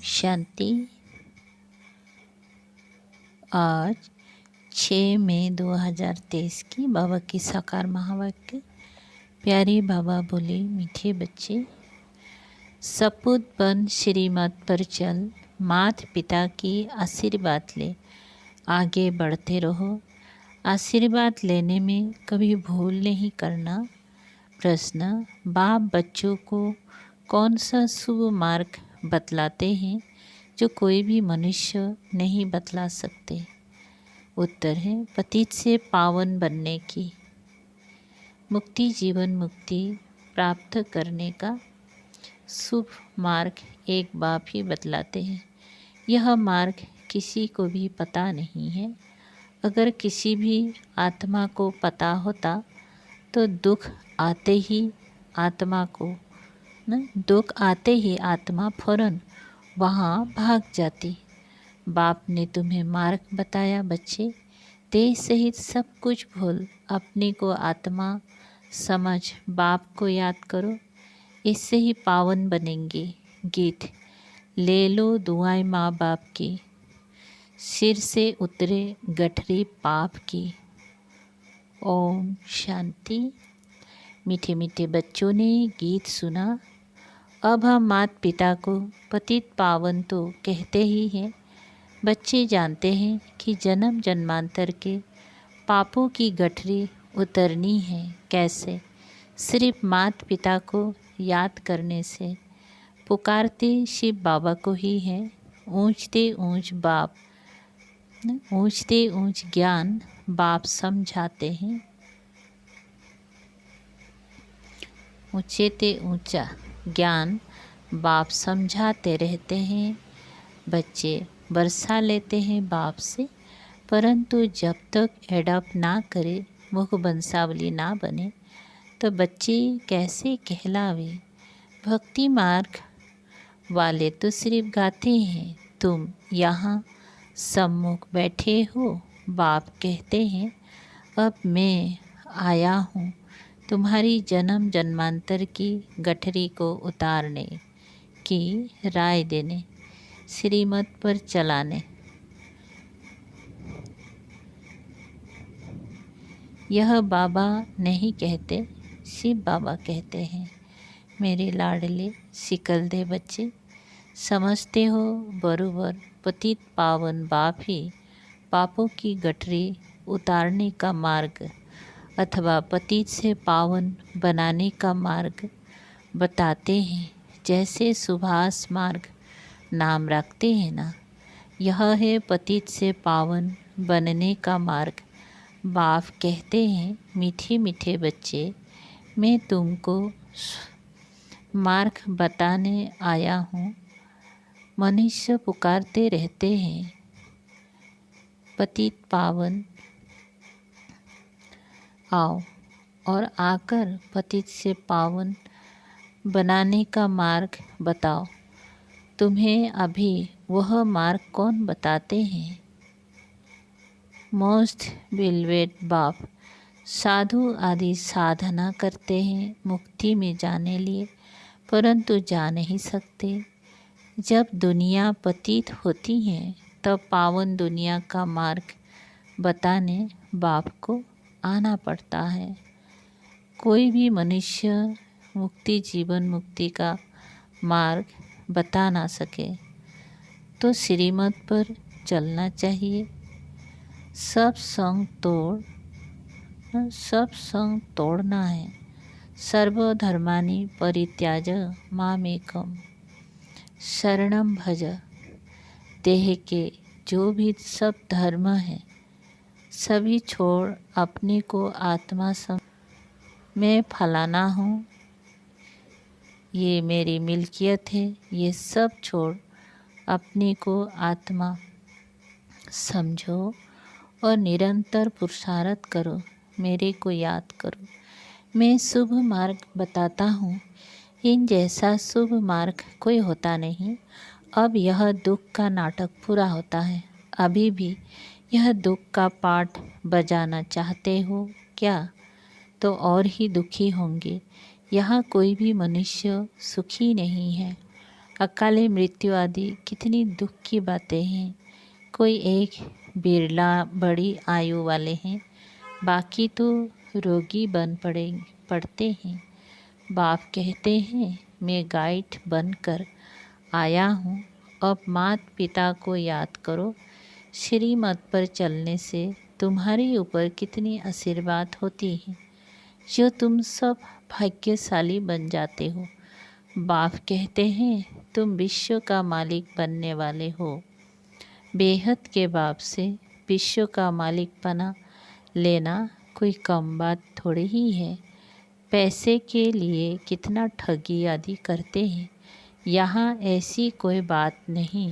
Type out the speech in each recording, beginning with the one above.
शांति। आज 6 मई 2023 की बाबा की साकार महावाक्य। प्यारे बाबा बोले, मीठे बच्चे, सपूत बन श्रीमत पर चल, माता पिता की आशीर्वाद ले, आगे बढ़ते रहो। आशीर्वाद लेने में कभी भूल नहीं करना। प्रश्न, बाप बच्चों को कौन सा शुभ मार्ग बतलाते हैं जो कोई भी मनुष्य नहीं बतला सकते? उत्तर है, पतित से पावन बनने की। मुक्ति, जीवन मुक्ति प्राप्त करने का शुभ मार्ग एक बाप ही बतलाते हैं। यह मार्ग किसी को भी पता नहीं है। अगर किसी भी आत्मा को पता होता तो दुख आते ही आत्मा फौरन वहाँ भाग जाती। बाप ने तुम्हें मार्ग बताया बच्चे, देह सहित सब कुछ भूल अपने को आत्मा समझ बाप को याद करो, इससे ही पावन बनेंगे। गीत, ले लो दुआएं माँ बाप की, सिर से उतरे गठरी पाप की। ओम शांति। मीठे मीठे बच्चों ने गीत सुना। अब हम माता पिता को पतित पावन तो कहते ही हैं। बच्चे जानते हैं कि जन्म जन्मांतर के पापों की गठरी उतरनी है। कैसे? सिर्फ माता पिता को याद करने से। पुकारते शिव बाबा को ही है। ऊंचते ऊंच ज्ञान बाप समझाते हैं। ऊंचे ऊंचा ज्ञान बाप समझाते रहते हैं। बच्चे बरसा लेते हैं बाप से, परंतु जब तक एडॉप्ट ना करे, मुख बंसावली ना बने, तो बच्चे कैसे कहलावे? भक्ति मार्ग वाले तो सिर्फ गाते हैं। तुम यहाँ सम्मुख बैठे हो, बाप कहते हैं, अब मैं आया हूँ तुम्हारी जन्म जन्मांतर की गठरी को उतारने की राय देने, श्रीमत पर चलाने। यह बाबा नहीं कहते, शिव बाबा कहते हैं। मेरे लाडले सिकलदे बच्चे, समझते हो बरोबर पतित पावन बाप ही पापों की गठरी उतारने का मार्ग अथवा पतित से पावन बनाने का मार्ग बताते हैं। जैसे सुभाष मार्ग नाम रखते हैं ना, यह है पतित से पावन बनने का मार्ग। बाप कहते हैं, मीठे मीठे बच्चे, मैं तुमको मार्ग बताने आया हूँ। मनुष्य पुकारते रहते हैं, पतित पावन आओ, और आकर पतित से पावन बनाने का मार्ग बताओ। तुम्हें अभी वह मार्ग कौन बताते हैं? मोस्ट बिलवेड बाप साधु आदि साधना करते हैं मुक्ति में जाने लिए, परंतु जा नहीं सकते। जब दुनिया पतित होती है तब पावन दुनिया का मार्ग बताने बाप को आना पड़ता है। कोई भी मनुष्य मुक्ति, जीवन मुक्ति का मार्ग बता ना सके तो श्रीमत पर चलना चाहिए। सब संग तोड़ना है। सर्वधर्मानि परित्याज मामेकम शरणम भज। देह के जो भी सब धर्म है सभी छोड़ अपने को आत्मा मैं फलाना हूँ, ये मेरी मिल्कियत है, ये सब छोड़ अपने को आत्मा समझो और निरंतर पुरुषार्थ करो, मेरे को याद करो। मैं शुभ मार्ग बताता हूँ, इन जैसा शुभ मार्ग कोई होता नहीं। अब यह दुख का नाटक पूरा होता है। अभी भी यह दुख का पाठ बजाना चाहते हो क्या? तो और ही दुखी होंगे। यहाँ कोई भी मनुष्य सुखी नहीं है। अकाले मृत्यु आदि कितनी दुख की बातें हैं। कोई एक बिरला बड़ी आयु वाले हैं, बाकी तो रोगी पड़ते हैं। बाप कहते हैं मैं गाइड बनकर आया हूँ, अब माता पिता को याद करो। श्रीमत पर चलने से तुम्हारे ऊपर कितनी आशीर्वाद होती है, जो तुम सब भाग्यशाली बन जाते हो। बाप कहते हैं तुम विश्व का मालिक बनने वाले हो। बेहद के बाप से विश्व का मालिक बना लेना कोई कम बात थोड़ी ही है। पैसे के लिए कितना ठगी आदि करते हैं, यहाँ ऐसी कोई बात नहीं।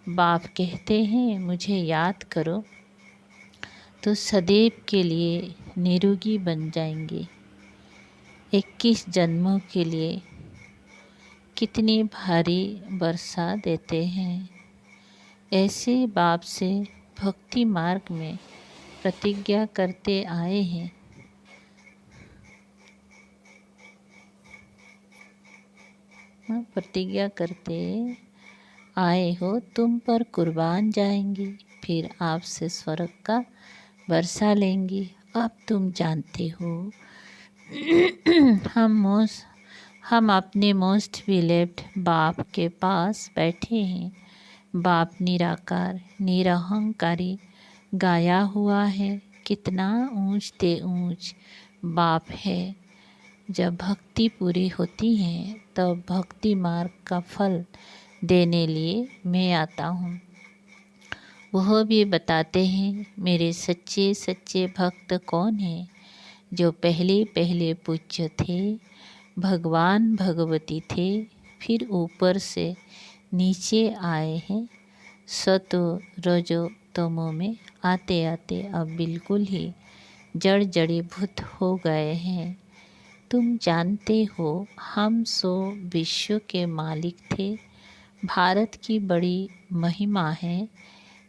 बाप कहते हैं मुझे याद करो तो सदैव के लिए निरोगी बन जाएंगे। 21 जन्मों के लिए कितनी भारी वर्षा देते हैं। ऐसे बाप से भक्ति मार्ग में प्रतिज्ञा करते आए हैं। प्रतिज्ञा करते आए हो तुम पर कुर्बान जाएंगी, फिर आपसे स्वर्ग का वर्षा लेंगी। अब तुम जानते हो हम अपने मोस्ट बिलीव्ड बाप के पास बैठे हैं। बाप निराकार निरहंकारी गाया हुआ है, कितना ऊंच ते ऊंच बाप है। जब भक्ति पूरी होती है तब भक्ति मार्ग का फल देने लिए मैं आता हूँ। वह भी बताते हैं मेरे सच्चे सच्चे भक्त कौन हैं, जो पहले पहले पूज्य थे, भगवान भगवती थे, फिर ऊपर से नीचे आए हैं। सतो रजो तमो में आते आते अब बिल्कुल ही जड़ जड़ीभूत हो गए हैं। तुम जानते हो हम सो विश्व के मालिक थे। भारत की बड़ी महिमा है,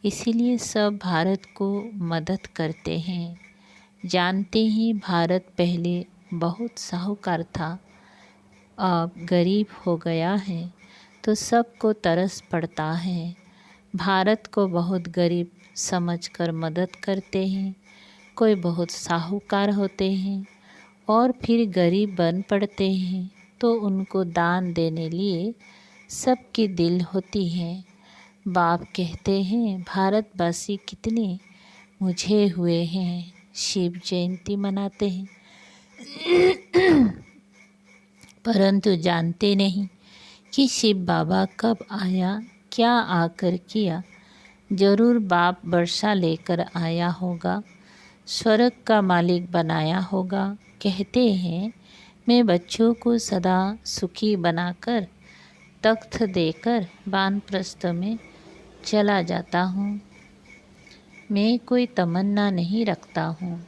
इसीलिए सब भारत को मदद करते हैं। जानते ही भारत पहले बहुत साहूकार था, अब गरीब हो गया है तो सबको तरस पड़ता है। भारत को बहुत गरीब समझकर मदद करते हैं। कोई बहुत साहूकार होते हैं और फिर गरीब बन पड़ते हैं तो उनको दान देने लिए सबकी दिल होती है। बाप कहते हैं भारतवासी कितने मुझे हुए हैं, शिव जयंती मनाते हैं परंतु जानते नहीं कि शिव बाबा कब आया, क्या आकर किया। जरूर बाप वर्षा लेकर आया होगा, स्वर्ग का मालिक बनाया होगा। कहते हैं मैं बच्चों को सदा सुखी बनाकर तख्त देकर वानप्रस्थ में चला जाता हूँ। मैं कोई तमन्ना नहीं रखता हूँ,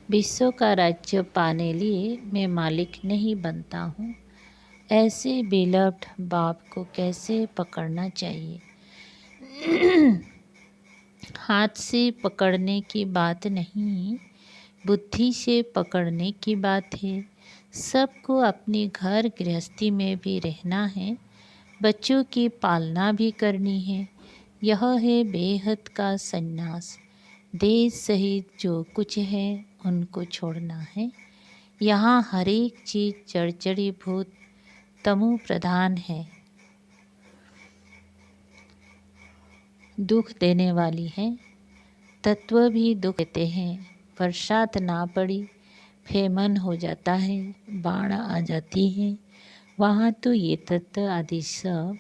विश्व का राज्य पाने लिए मैं मालिक नहीं बनता हूँ। ऐसे बिलव्ड बाप को कैसे पकड़ना चाहिए। हाथ से पकड़ने की बात नहीं, बुद्धि से पकड़ने की बात है। सबको अपनी घर गृहस्थी में भी रहना है, बच्चों की पालना भी करनी है। यह है बेहद का संन्यास। देश सहित जो कुछ है उनको छोड़ना है। यहाँ हर एक चीज़ जड़जड़ीभूत तमो प्रधान है, दुख देने वाली है। तत्व भी दुख देते हैं। बरसात ना पड़ी, फेमन हो जाता है, बाढ़ आ जाती है, वहाँ तो ये तत्व आदि सब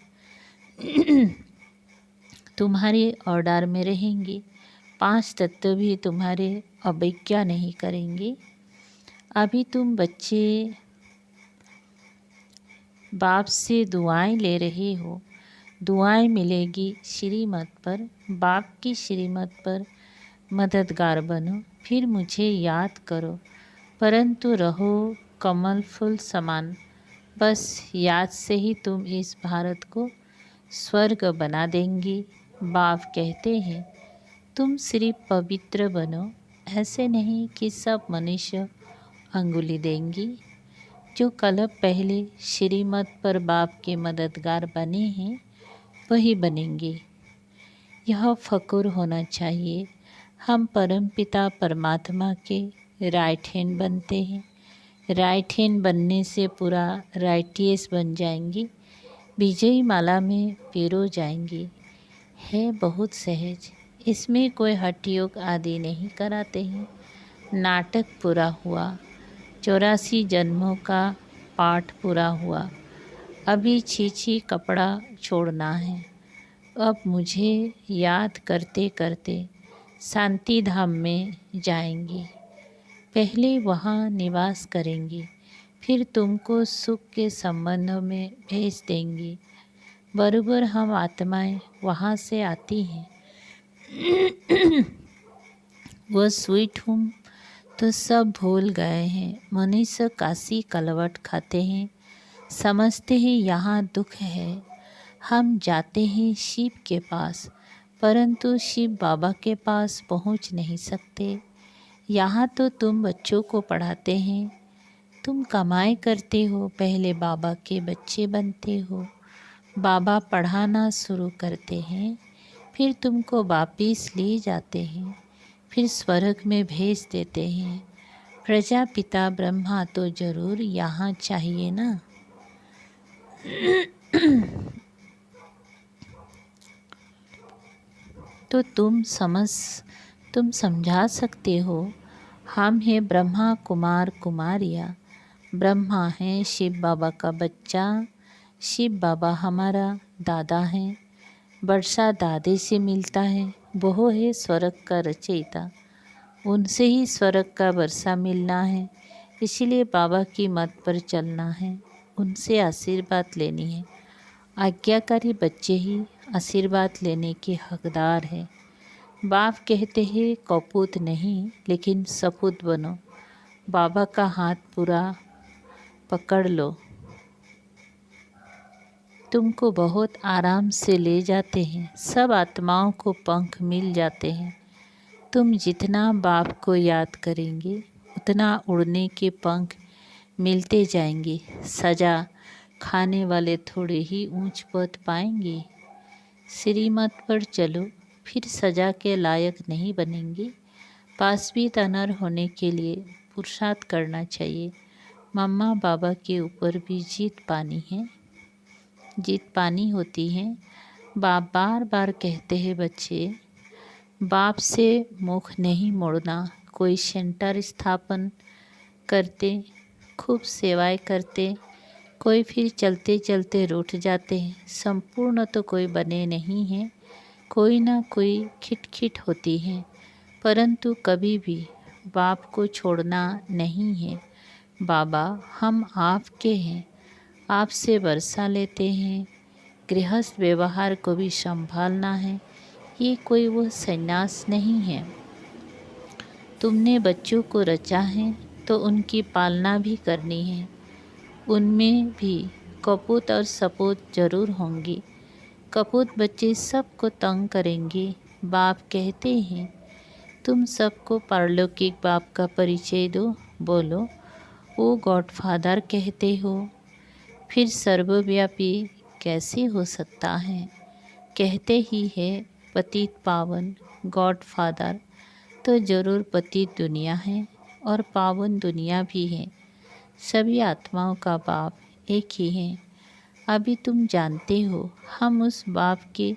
तुम्हारे ऑर्डर में रहेंगे। 5 तत्व भी तुम्हारे अवज्ञा नहीं करेंगे। अभी तुम बच्चे बाप से दुआएं ले रहे हो, दुआएं मिलेगी श्रीमत पर। बाप की श्रीमत पर मददगार बनो, फिर मुझे याद करो, परंतु रहो कमल फूल समान। बस याद से ही तुम इस भारत को स्वर्ग बना देंगी। बाप कहते हैं तुम सिर्फ पवित्र बनो, ऐसे नहीं कि सब मनुष्य अंगुली देंगी। जो कल्प पहले श्रीमत पर बाप के मददगार बने हैं वही बनेंगे। यह फ़क्र होना चाहिए, हम परमपिता परमात्मा के राइट हैंड बनते हैं। राइट हैंड बनने से पूरा राइटियस बन जाएंगे, विजयी माला में पिरो जाएंगे। है बहुत सहज, इसमें कोई हठ योग आदि नहीं कराते हैं। नाटक पूरा हुआ, 84 जन्मों का पाठ पूरा हुआ। अभी छी कपड़ा छोड़ना है। अब मुझे याद करते करते शांति धाम में जाएंगे। पहले वहाँ निवास करेंगे, फिर तुमको सुख के संबंध में भेज देंगे। बराबर हम आत्माएं वहाँ से आती हैं। वह स्वीट होम तो सब भूल गए हैं। मनुष्य काशी कलवट खाते हैं, समझते हैं यहाँ दुख है। हम जाते हैं शिव के पास, परंतु शिव बाबा के पास पहुँच नहीं सकते। यहाँ तो तुम बच्चों को पढ़ाते हैं, तुम कमाई करते हो, पहले बाबा के बच्चे बनते हो। बाबा पढ़ाना शुरू करते हैं, फिर तुमको वापिस ले जाते हैं, फिर स्वर्ग में भेज देते हैं। प्रजापिता ब्रह्मा तो जरूर यहाँ चाहिए ना। तो तुम समझा सकते हो, हम हैं ब्रह्मा कुमार कुमारियाँ। ब्रह्मा हैं शिव बाबा का बच्चा, शिव बाबा हमारा दादा हैं। वर्षा दादे से मिलता है, वो है स्वर्ग का रचयिता, उनसे ही स्वर्ग का वर्षा मिलना है। इसीलिए बाबा की मत पर चलना है, उनसे आशीर्वाद लेनी है। आज्ञाकारी बच्चे ही आशीर्वाद लेने के हकदार हैं। बाप कहते हैं कपूत नहीं, लेकिन सपूत बनो। बाबा का हाथ पूरा पकड़ लो, तुमको बहुत आराम से ले जाते हैं। सब आत्माओं को पंख मिल जाते हैं। तुम जितना बाप को याद करेंगे, उतना उड़ने के पंख मिलते जाएंगे। सजा खाने वाले थोड़े ही ऊंच पद पाएंगे। श्रीमत पर चलो, फिर सजा के लायक नहीं बनेंगे। पासवी तनर होने के लिए पुरुषार्थ करना चाहिए। मम्मा बाबा के ऊपर भी जीत पानी होती है। बाप बार बार कहते हैं बच्चे, बाप से मुख नहीं मोड़ना। कोई सेंटर स्थापन करते, खूब सेवाएं करते, कोई फिर चलते चलते रूठ जाते हैं। संपूर्ण तो कोई बने नहीं हैं, कोई ना कोई खिटखिट होती है, परंतु कभी भी बाप को छोड़ना नहीं है। बाबा हम आपके हैं, आपसे वर्षा लेते हैं। गृहस्थ व्यवहार को भी संभालना है, ये कोई वो संन्यास नहीं है। तुमने बच्चों को रचा है तो उनकी पालना भी करनी है। उनमें भी कपूत और सपूत जरूर होंगी। कपूत बच्चे सबको तंग करेंगे। बाप कहते हैं तुम सबको पारलौकिक बाप का परिचय दो। बोलो वो गॉडफादर कहते हो, फिर सर्वव्यापी कैसे हो सकता है? कहते ही है पतित पावन गॉडफादर, तो ज़रूर पतित दुनिया है और पावन दुनिया भी है। सभी आत्माओं का बाप एक ही है। अभी तुम जानते हो, हम उस बाप के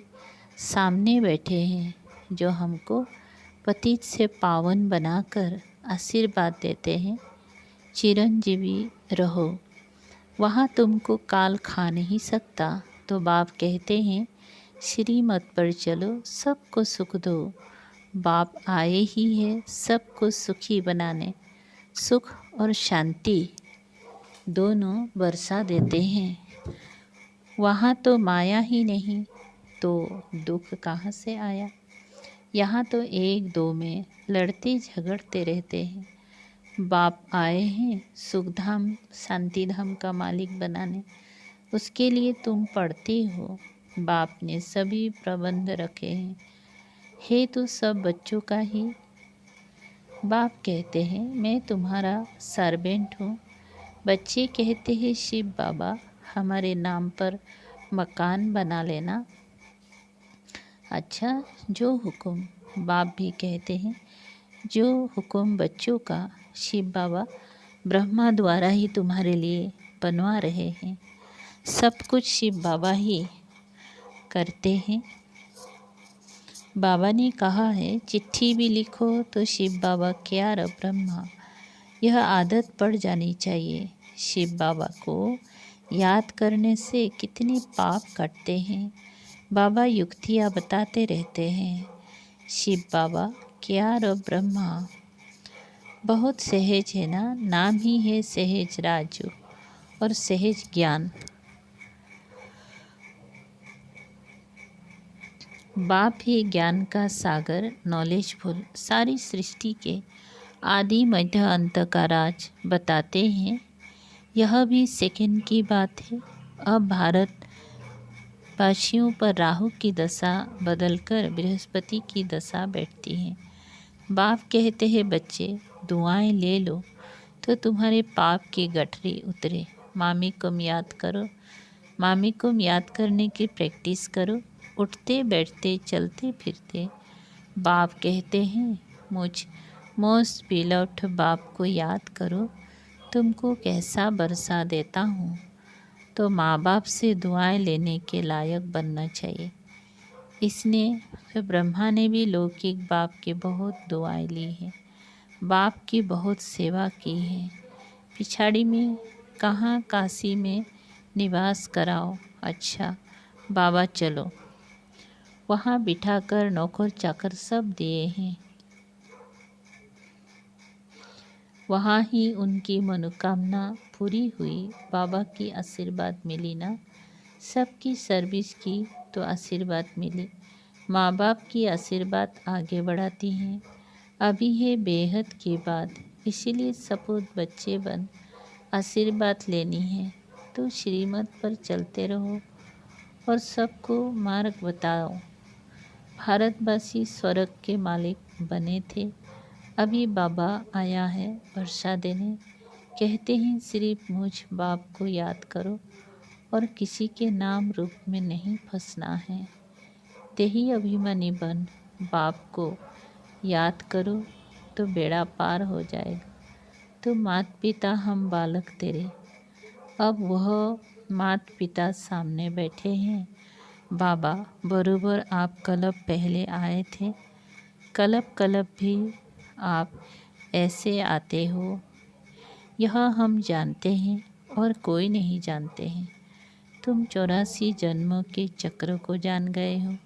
सामने बैठे हैं जो हमको पतित से पावन बनाकर आशीर्वाद देते हैं। चिरंजीवी रहो, वहाँ तुमको काल खा नहीं सकता। तो बाप कहते हैं श्रीमत पर चलो, सबको सुख दो। बाप आए ही है सबको सुखी बनाने। सुख और शांति दोनों बरसा देते हैं। वहाँ तो माया ही नहीं तो दुख कहाँ से आया? यहाँ तो एक दो में लड़ते झगड़ते रहते हैं। बाप आए हैं सुखधाम शांतिधाम का मालिक बनाने, उसके लिए तुम पढ़ते हो। बाप ने सभी प्रबंध रखे हैं, है तो सब बच्चों का ही। बाप कहते हैं मैं तुम्हारा सर्वेंट हूँ। बच्चे कहते हैं शिव बाबा हमारे नाम पर मकान बना लेना। अच्छा, जो हुक्म। बाप भी कहते हैं जो हुक्म बच्चों का शिव बाबा ब्रह्मा द्वारा ही तुम्हारे लिए बनवा रहे हैं। सब कुछ शिव बाबा ही करते हैं। बाबा ने कहा है चिट्ठी भी लिखो तो शिव बाबा क्या र ब्रह्मा। यह आदत पड़ जानी चाहिए। शिव बाबा को याद करने से कितने पाप कटते हैं। बाबा युक्तियाँ बताते रहते हैं। शिव बाबा क्या र ब्रह्मा बहुत सहज है ना। नाम ही है सहज राजू और सहज ज्ञान। बाप ही ज्ञान का सागर, नॉलेजफुल। सारी सृष्टि के आदि मध्य अंत का राज बताते हैं। यह भी सेकंड की बात है। अब भारत वासियों पर राहु की दशा बदलकर बृहस्पति की दशा बैठती है। बाप कहते हैं बच्चे दुआएं ले लो तो तुम्हारे पाप की गठरी उतरे। मामी को याद करो। मामी को याद करने की प्रैक्टिस करो। उठते बैठते चलते फिरते बाप कहते हैं मुझ मोस्ट बिलव्ड बाप को याद करो। तुमको कैसा बरसा देता हूँ। तो माँ बाप से दुआएं लेने के लायक बनना चाहिए। इसने फिर ब्रह्मा ने भी लौकिक बाप की बहुत दुआएं ली हैं। बाप की बहुत सेवा की है। पिछाड़ी में कहाँ काशी में निवास कराओ। अच्छा बाबा चलो। वहाँ बिठाकर नौकर चाकर सब दिए हैं। वहाँ ही उनकी मनोकामना पूरी हुई। बाबा की आशीर्वाद मिली ना। सबकी सर्विस की तो आशीर्वाद मिली। माँ बाप की आशीर्वाद आगे बढ़ाती हैं। अभी है बेहद की बात, इसीलिए सपूत बच्चे बन आशीर्वाद लेनी है तो श्रीमत पर चलते रहो और सबको मार्ग बताओ। भारतवासी स्वर्ग के मालिक बने थे। अभी बाबा आया है वर्षा देने। कहते हैं सिर्फ मुझ बाप को याद करो और किसी के नाम रूप में नहीं फंसना है। देही अभिमानी बन बाप को याद करो तो बेड़ा पार हो जाएगा। तो माता पिता हम बालक तेरे। अब वह माता पिता सामने बैठे हैं। बाबा बरोबर आप कलब पहले आए थे। कलब भी आप ऐसे आते हो यह हम जानते हैं और कोई नहीं जानते हैं। तुम 84 जन्मों के चक्र को जान गए हो।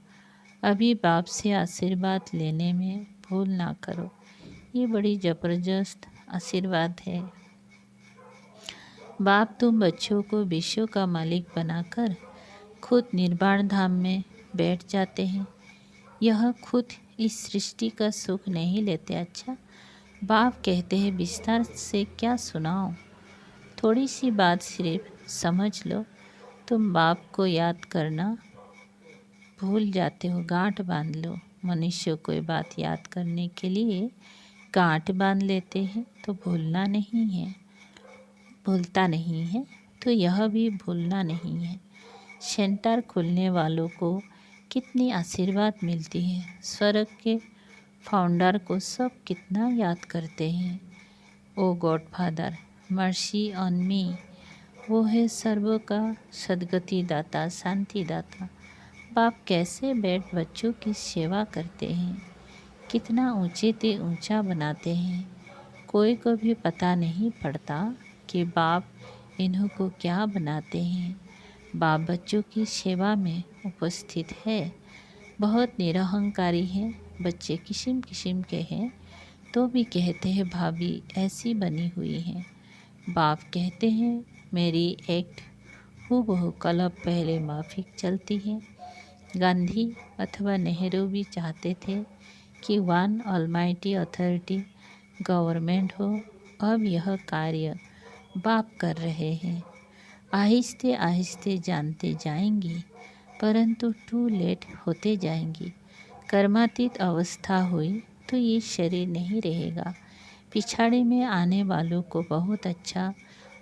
अभी बाप से आशीर्वाद लेने में भूल ना करो। ये बड़ी ज़बरदस्त आशीर्वाद है। बाप तुम बच्चों को विश्व का मालिक बनाकर खुद निर्वाण धाम में बैठ जाते हैं। यह खुद इस सृष्टि का सुख नहीं लेते। अच्छा बाप कहते हैं विस्तार से क्या सुनाओ। थोड़ी सी बात सिर्फ समझ लो। तुम बाप को याद करना भूल जाते हो। गांठ बांध लो। मनुष्य कोई बात याद करने के लिए गांठ बांध लेते हैं तो भूलता नहीं है तो यह भी भूलना नहीं है। सेंटर खुलने वालों को कितनी आशीर्वाद मिलती है। स्वर्ग के फाउंडर को सब कितना याद करते हैं। Oh God father mercy on me. वो है सर्व का सद्गति दाता, शांति दाता। बाप कैसे बैठ बच्चों की सेवा करते हैं। कितना ऊंचे ते ऊंचा बनाते हैं। कोई को भी पता नहीं पड़ता कि बाप इन्हों को क्या बनाते हैं। बाप बच्चों की सेवा में उपस्थित है। बहुत निरहंकारी हैं। बच्चे किस्म किस्म के हैं तो भी कहते हैं भाभी ऐसी बनी हुई हैं। बाप कहते हैं मेरी एक्ट हूबहू कलब पहले माफिक चलती है। गांधी अथवा नेहरू भी चाहते थे कि वन ऑलमाइटी अथॉरिटी गवर्नमेंट हो। अब यह कार्य बाप कर रहे हैं। आहिस्ते आहिस्ते जानते जाएंगी परंतु टू लेट होते जाएंगी। कर्मातीत अवस्था हुई तो ये शरीर नहीं रहेगा। पिछाड़े में आने वालों को बहुत अच्छा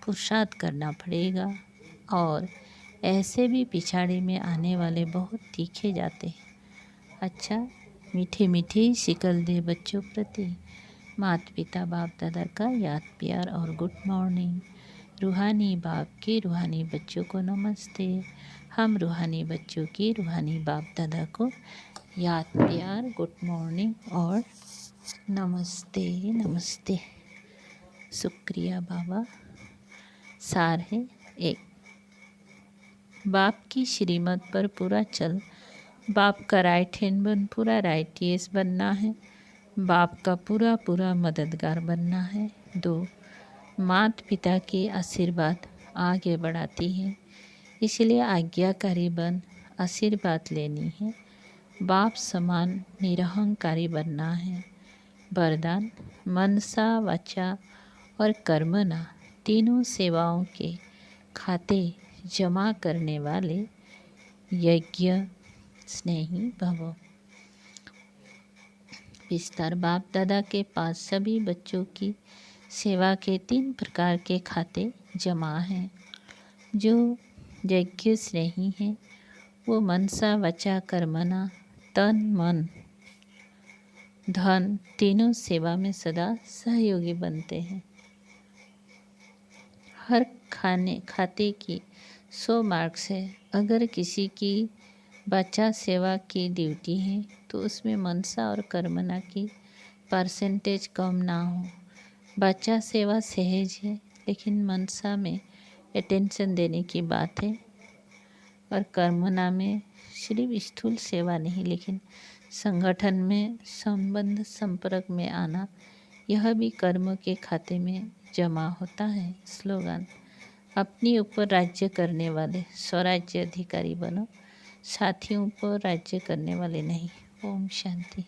पुरुषार्थ करना पड़ेगा और ऐसे भी पिछाड़ी में आने वाले बहुत तीखे जाते हैं। अच्छा, मीठे मीठे शिकल दे बच्चों प्रति माता पिता बाप दादा का याद प्यार और गुड मॉर्निंग। रूहानी बाप के रूहानी बच्चों को नमस्ते। हम रूहानी बच्चों की रूहानी बाप दादा को याद प्यार गुड मॉर्निंग और नमस्ते नमस्ते। शुक्रिया बाबा। सार है एक, बाप की श्रीमत पर पूरा चल। बाप का राइट हैंड बन पूरा राइट ईयर्स बनना है। बाप का पूरा पूरा मददगार बनना है। 2, माता पिता के आशीर्वाद आगे बढ़ाती है, इसलिए आज्ञाकारी बन आशीर्वाद लेनी है। बाप समान निरहंकारी बनना है। वरदान, मनसा वाचा और कर्मणा तीनों सेवाओं के खाते जमा करने वाले यज्ञ स्नेही भव। विस्तार, बाप दादा के पास सभी बच्चों की सेवा के 3 प्रकार के खाते जमा हैं। जो यज्ञ स्नेही हैं वो मनसा वचा कर्मणा तन मन धन तीनों सेवा में सदा सहयोगी बनते हैं। हर खाते की 100 मार्क्स है। अगर किसी की बच्चा सेवा की ड्यूटी है तो उसमें मनसा और कर्मणा की परसेंटेज कम ना हो। बच्चा सेवा सहज है लेकिन मनसा में अटेंशन देने की बात है और कर्मणा में सिर्फ स्थूल सेवा नहीं लेकिन संगठन में संबंध संपर्क में आना, यह भी कर्म के खाते में जमा होता है। स्लोगन, अपने ऊपर राज्य करने वाले स्वराज्य अधिकारी बनो, साथियों पर राज्य करने वाले नहीं। ओम शांति।